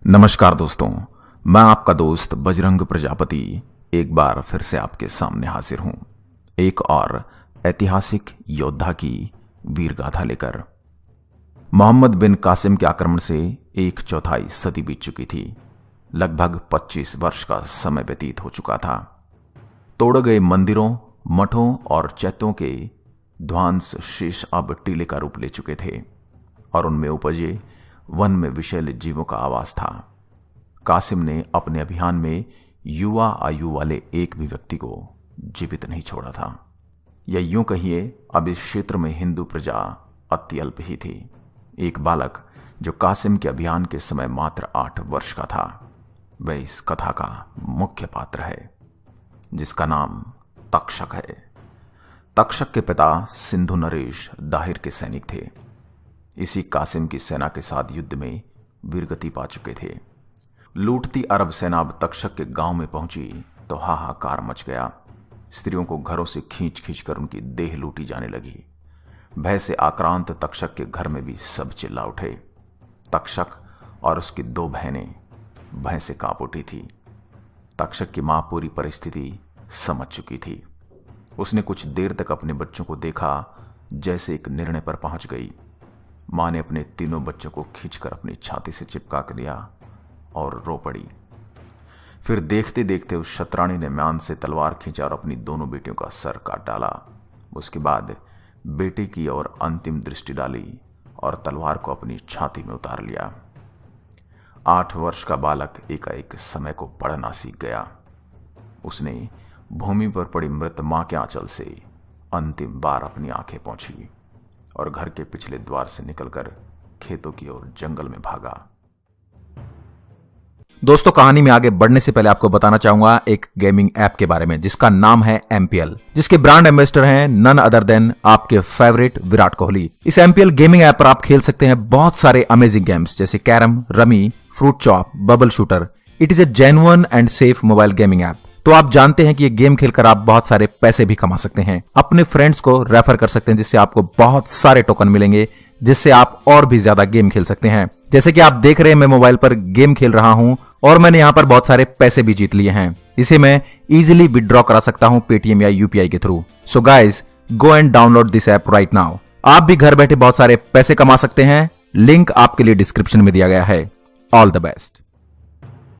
नमस्कार दोस्तों, मैं आपका दोस्त बजरंग प्रजापति एक बार फिर से आपके सामने हाजिर हूं एक और ऐतिहासिक योद्धा की वीरगाथा लेकर। मोहम्मद बिन कासिम के आक्रमण से 1/4 सदी बीत चुकी थी। लगभग 25 वर्ष का समय व्यतीत हो चुका था। तोड़ गए मंदिरों, मठों और चैत्यों के ध्वंस शेष अब टीले का रूप ले चुके थे और उनमें उपजे वन में विषैले जीवों का आवास था। कासिम ने अपने अभियान में युवा आयु वाले एक भी व्यक्ति को जीवित नहीं छोड़ा था, या यूं कहिए अब इस क्षेत्र में हिंदू प्रजा अत्यल्प ही थी। एक बालक जो कासिम के अभियान के समय मात्र 8 वर्ष का था, वह इस कथा का मुख्य पात्र है, जिसका नाम तक्षक है। तक्षक के पिता सिंधु नरेश दाहिर के सैनिक थे। इसी कासिम की सेना के साथ युद्ध में वीरगति पा चुके थे। लूटती अरब सेना अब तक्षक के गांव में पहुंची तो हाहाकार मच गया। स्त्रियों को घरों से खींच खींच कर उनकी देह लूटी जाने लगी। भय से आक्रांत तक्षक के घर में भी सब चिल्ला उठे। तक्षक और उसकी 2 बहनें भय से कांप उठी थी। तक्षक की मां पूरी परिस्थिति समझ चुकी थी। उसने कुछ देर तक अपने बच्चों को देखा, जैसे एक निर्णय पर पहुंच गई। मां ने अपने तीनों बच्चों को खींचकर अपनी छाती से चिपका कर लिया और रो पड़ी। फिर देखते देखते उस शतरानी ने म्यान से तलवार खींचा और अपनी दोनों बेटियों का सर काट डाला। उसके बाद बेटी की ओर अंतिम दृष्टि डाली और तलवार को अपनी छाती में उतार लिया। 8 वर्ष का बालक एकाएक समय को पढ़ना सीख गया। उसने भूमि पर पड़ी मृत मां के आंचल से अंतिम बार अपनी आंखें पोंछी और घर के पिछले द्वार से निकलकर खेतों की ओर जंगल में भागा। दोस्तों, कहानी में आगे बढ़ने से पहले आपको बताना चाहूंगा एक गेमिंग ऐप के बारे में, जिसका नाम है MPL, जिसके ब्रांड एम्बेसडर हैं नन अदर देन आपके फेवरेट विराट कोहली। इस MPL गेमिंग ऐप पर आप खेल सकते हैं बहुत सारे अमेजिंग गेम्स जैसे carrom, rummy, fruit chop, bubble shooter. It is a genuine and safe mobile gaming app. तो आप जानते हैं कि ये गेम खेलकर आप बहुत सारे पैसे भी कमा सकते हैं। अपने फ्रेंड्स को रेफर कर सकते हैं, जिससे आपको बहुत सारे टोकन मिलेंगे, जिससे आप और भी ज्यादा गेम खेल सकते हैं। जैसे कि आप देख रहे हैं, मैं मोबाइल पर गेम खेल रहा हूं और मैंने यहां पर बहुत सारे पैसे भी जीत लिए हैं। इसे मैं इजीली विड्रॉ करा सकता हूं पेटीएम या UPI के through. So guys, go and download this app right now. आप भी घर बैठे बहुत सारे पैसे कमा सकते हैं। लिंक आपके लिए डिस्क्रिप्शन में दिया गया है। All the best.